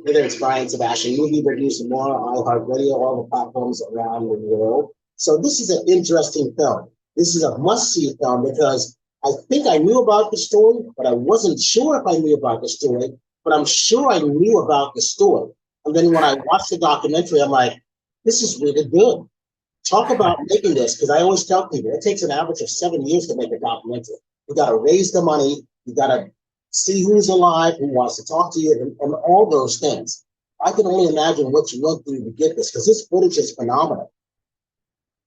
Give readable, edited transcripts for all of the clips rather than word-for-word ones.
whether it's Brian Sebastian, Movie Reviews and More, iHeartRadio, all the platforms around the world. So this is an interesting film. This is a must-see film because I think I knew about the story, but I wasn't sure if I knew about the story, but I'm sure I knew about the story. And then when I watched the documentary, I'm like, this is really good. Talk about making this, because I always tell people it takes an average of 7 years to make a documentary. You got to raise the money, you got to see who's alive, who wants to talk to you, and all those things. I can only imagine what you went through to get this, because this footage is phenomenal.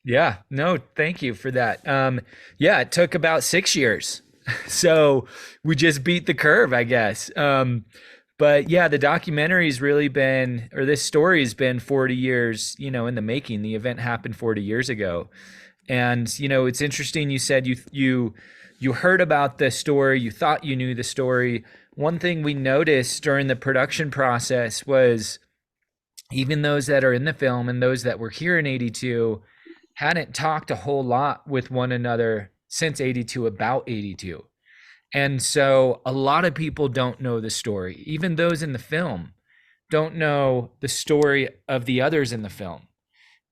Yeah, no, thank you for that. Yeah, it took about 6 years. So we just beat the curve, I guess. But yeah, the documentary's really been, or this story's been 40 years, in the making. The event happened 40 years ago. And, it's interesting. You said you heard about the story, you thought you knew the story. One thing we noticed during the production process was even those that are in the film and those that were here in 82 hadn't talked a whole lot with one another since 82 about 82. And so a lot of people don't know the story. Even those in the film don't know the story of the others in the film.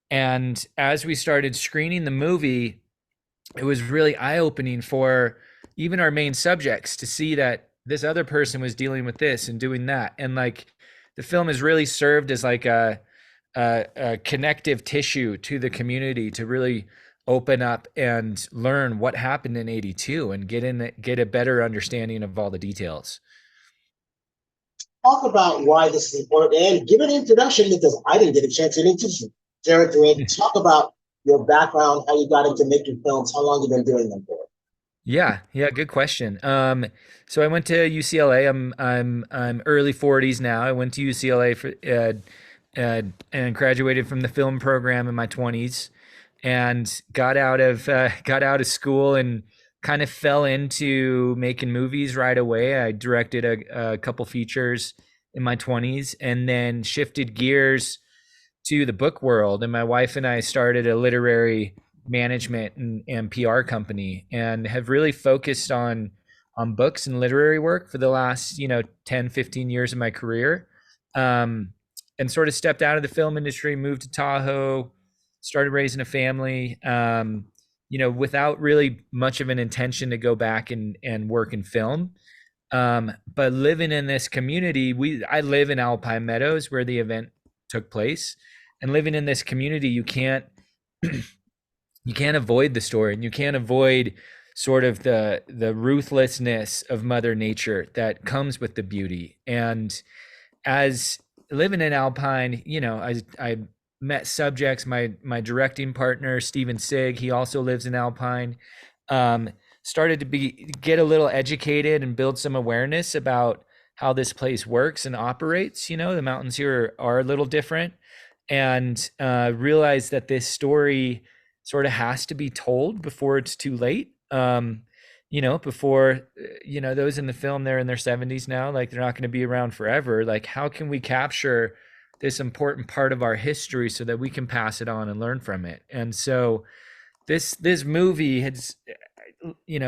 And as we started screening the movie, it was really eye-opening for even our main subjects to see that this other person was dealing with this and doing that. And like the film has really served as like a connective tissue to the community to really open up and learn what happened in 82 and get a better understanding of all the details. Talk about why this is important and give an introduction, because I didn't get a chance to introduce you. Jared Drake, talk about your background, how you got into making films, how long you've been doing them for. Yeah, good question. So I went to UCLA. I'm early 40s now. I went to UCLA and graduated from the film program in my 20s, and got out of school and kind of fell into making movies right away. I directed a couple features in my 20s, and then shifted gears to the book world. And my wife and I started a literary management and PR company, and have really focused on books and literary work for the last 10, 15 years of my career. And sort of stepped out of the film industry, moved to Tahoe, started raising a family, without really much of an intention to go back and work in film. But living in this community, I live in Alpine Meadows where the event took place, and living in this community, you can't avoid the story, and you can't avoid sort of the ruthlessness of Mother Nature that comes with the beauty. And as living in Alpine, I met subjects. My directing partner, Steven Sigg, he also lives in Alpine. Started to get a little educated and build some awareness about how this place works and operates. The mountains here are a little different, and realized that this story sort of has to be told before it's too late. Before, those in the film, they're in their 70s now, like they're not going to be around forever. Like, how can we capture this important part of our history so that we can pass it on and learn from it? And so this movie has,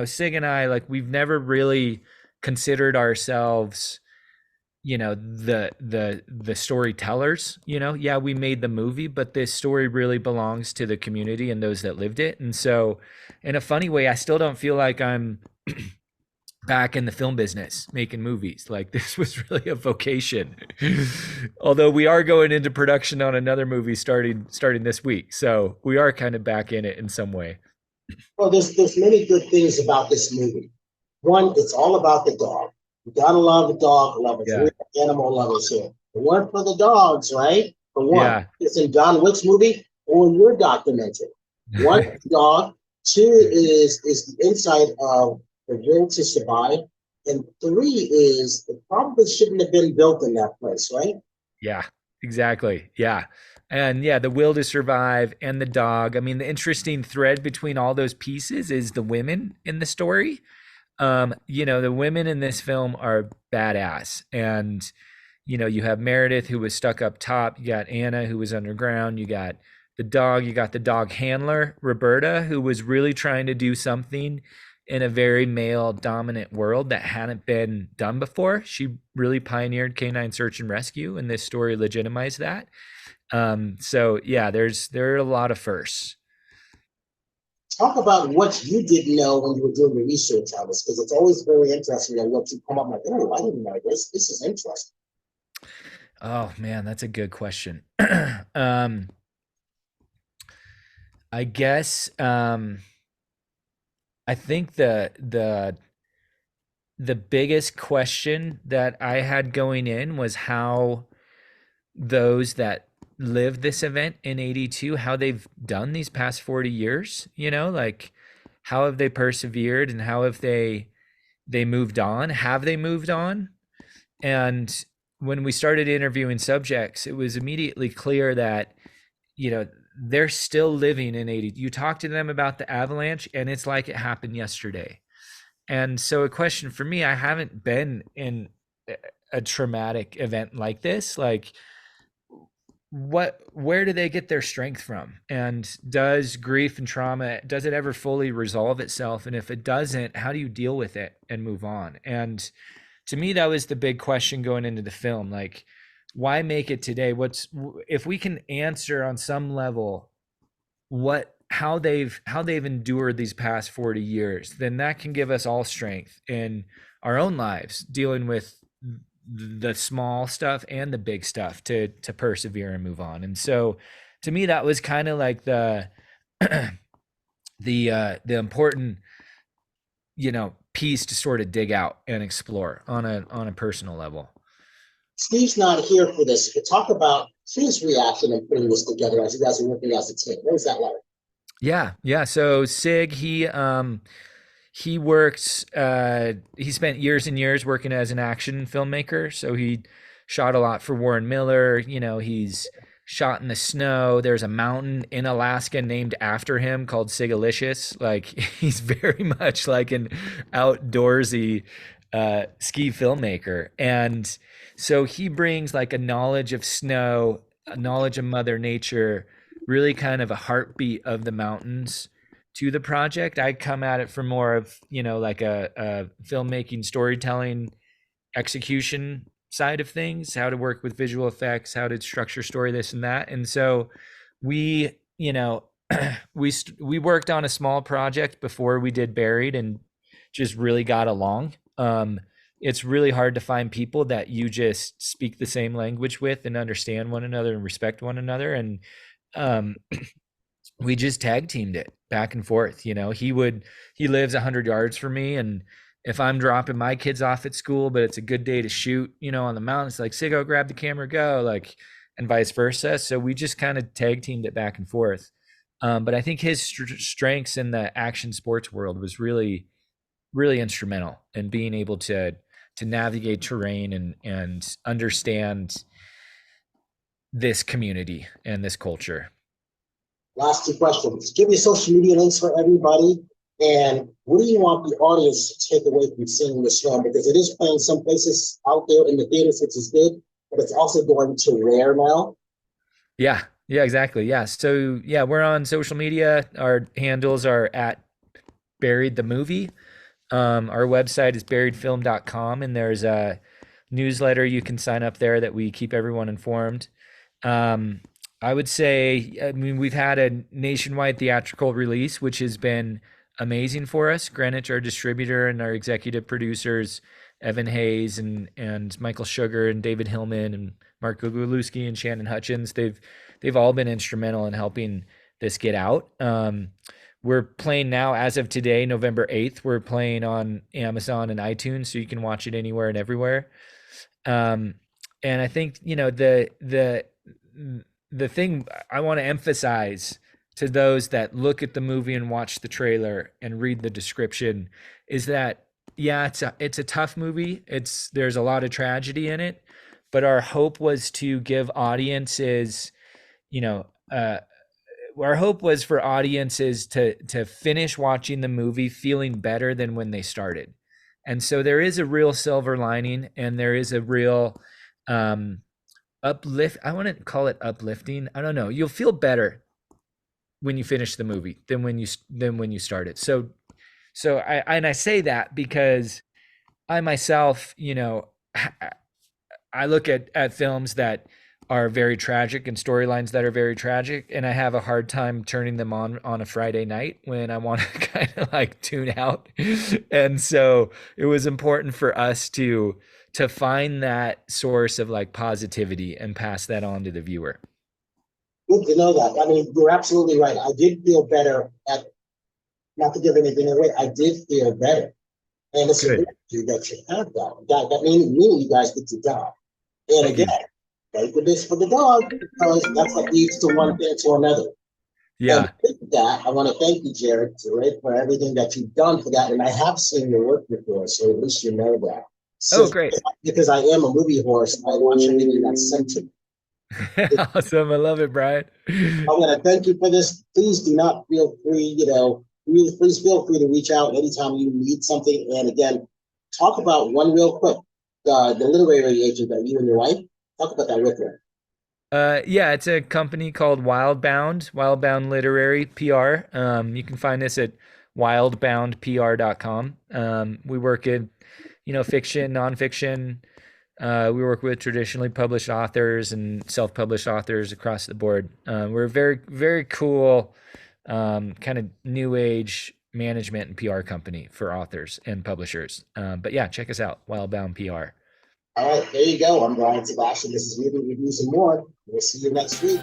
Sig and I, like, we've never really considered ourselves, the storytellers. Yeah, we made the movie, but this story really belongs to the community and those that lived it. And so in a funny way, I still don't feel like I'm back in the film business making movies. Like, this was really a vocation. Although we are going into production on another movie starting this week, so we are kind of back in it in some way. Well, there's many good things about this movie. One, it's all about the dog. You gotta love the dog lovers. Yeah, We're animal lovers here. It weren't for the dogs, right? For one, yeah. it's in John Wick's movie or your documentary. One, dog. Two is the insight of the will to survive. And three is it probably shouldn't have been built in that place, right? Yeah, exactly. Yeah. And yeah, the will to survive and the dog. I mean, the interesting thread between all those pieces is the women in the story. The women in this film are badass. And, you have Meredith, who was stuck up top. You got Anna, who was underground. You got the dog handler, Roberta, who was really trying to do something. in a very male dominant world that hadn't been done before. She really pioneered canine search and rescue, and this story legitimized that. So yeah, there are a lot of firsts. Talk about what you didn't know when you were doing the research on this, because it's always very interesting that what you come up like, oh, I didn't know this. This is interesting. Oh man, that's a good question. um, I guess I think the biggest question that I had going in was how those that lived this event in 82, how they've done these past 40 years, like how have they persevered and how have they moved on? Have they moved on? And when we started interviewing subjects, it was immediately clear that, they're still living in 80. You talk to them about the avalanche and it's like it happened yesterday. And so a question for me, I haven't been in a traumatic event like this. Like where do they get their strength from? And does grief and trauma, does it ever fully resolve itself? And if it doesn't, how do you deal with it and move on? And to me, that was the big question going into the film. Like, why make it today? If we can answer on some level how they've endured these past 40 years, then that can give us all strength in our own lives dealing with the small stuff and the big stuff to persevere and move on. And so to me that was kind of like the the important piece to sort of dig out and explore on a personal level. Steve's not here for this, but talk about his reaction in putting this together as you guys are working as a team. What was that like? Yeah. So Sig, he worked he spent years and years working as an action filmmaker. So he shot a lot for Warren Miller. He's shot in the snow. There's a mountain in Alaska named after him called Sigalicious. Like he's very much like an outdoorsy ski filmmaker. And so he brings like a knowledge of snow, a knowledge of Mother Nature, really kind of a heartbeat of the mountains to the project. I come at it from more of, like a filmmaking, storytelling, execution side of things, how to work with visual effects, how to structure story, this and that. And so we, we worked on a small project before we did Buried and just really got along. It's really hard to find people that you just speak the same language with and understand one another and respect one another. And um, we just tag teamed it back and forth. He lives 100 yards from me, and if I'm dropping my kids off at school, but it's a good day to shoot, on the mountain, it's like, Sigo, grab the camera, go, like, and vice versa. So we just kind of tag teamed it back and forth. But I think his strengths in the action sports world was really, really instrumental in being able to navigate terrain and understand this community and this culture. Last two questions. Give me social media links for everybody. And what do you want the audience to take away from seeing this film? Because it is playing some places out there in the theaters, which is good, but it's also going to rare now. Yeah, exactly. Yeah. So yeah, we're on social media. Our handles are at Buried the Movie. Our website is buriedfilm.com, and there's a newsletter you can sign up there that we keep everyone informed. I would say, we've had a nationwide theatrical release, which has been amazing for us. Greenwich, our distributor, and our executive producers, Evan Hayes and Michael Sugar and David Hillman and Mark Gugulewski and Shannon Hutchins, they've all been instrumental in helping this get out. We're playing now, as of today, November 8th. We're playing on Amazon and iTunes, so you can watch it anywhere and everywhere. And I think, the thing I want to emphasize to those that look at the movie and watch the trailer and read the description is that, yeah, it's a tough movie. There's a lot of tragedy in it, but our hope was to give audiences, our hope was for audiences to finish watching the movie feeling better than when they started. And so there is a real silver lining, and there is a real uplift. I wouldn't call it uplifting. I don't know. You'll feel better when you finish the movie than when you started. So So I say that because I myself, I look at films that are very tragic and storylines that are very tragic, and I have a hard time turning them on a Friday night when I want to kind of like tune out. And so it was important for us to find that source of like positivity and pass that on to the viewer. Good to know that. I mean, you're absolutely right. I did feel better at, not to give anything away, I did feel better. And it's Good. important that you have that. That meaning you guys get your job. And Thank again, you. thank goodness for the dog, because that's what leads to one thing to another. And Yeah. with that, I want to thank you, Jared, for everything that you've done for that. And I have seen your work before, so at least you know that. Oh, So, great. because I am a movie horse, I watch everything that's sent to me. Awesome. I love it, Brian. I want to thank you for this. Please do not feel free, please feel free to reach out anytime you need something. And again, talk about one real quick, the literary agent that you and your wife, talk about that real quick. Yeah, it's a company called Wildbound Literary PR. You can find us at wildboundpr.com. We work in, fiction, nonfiction. We work with traditionally published authors and self-published authors across the board. We're a very, very cool kind of new age management and PR company for authors and publishers. But yeah, check us out, Wildbound PR. All right, there you go. I'm Brian Sebastian. This is Movie Reviews and More. We'll see you next week.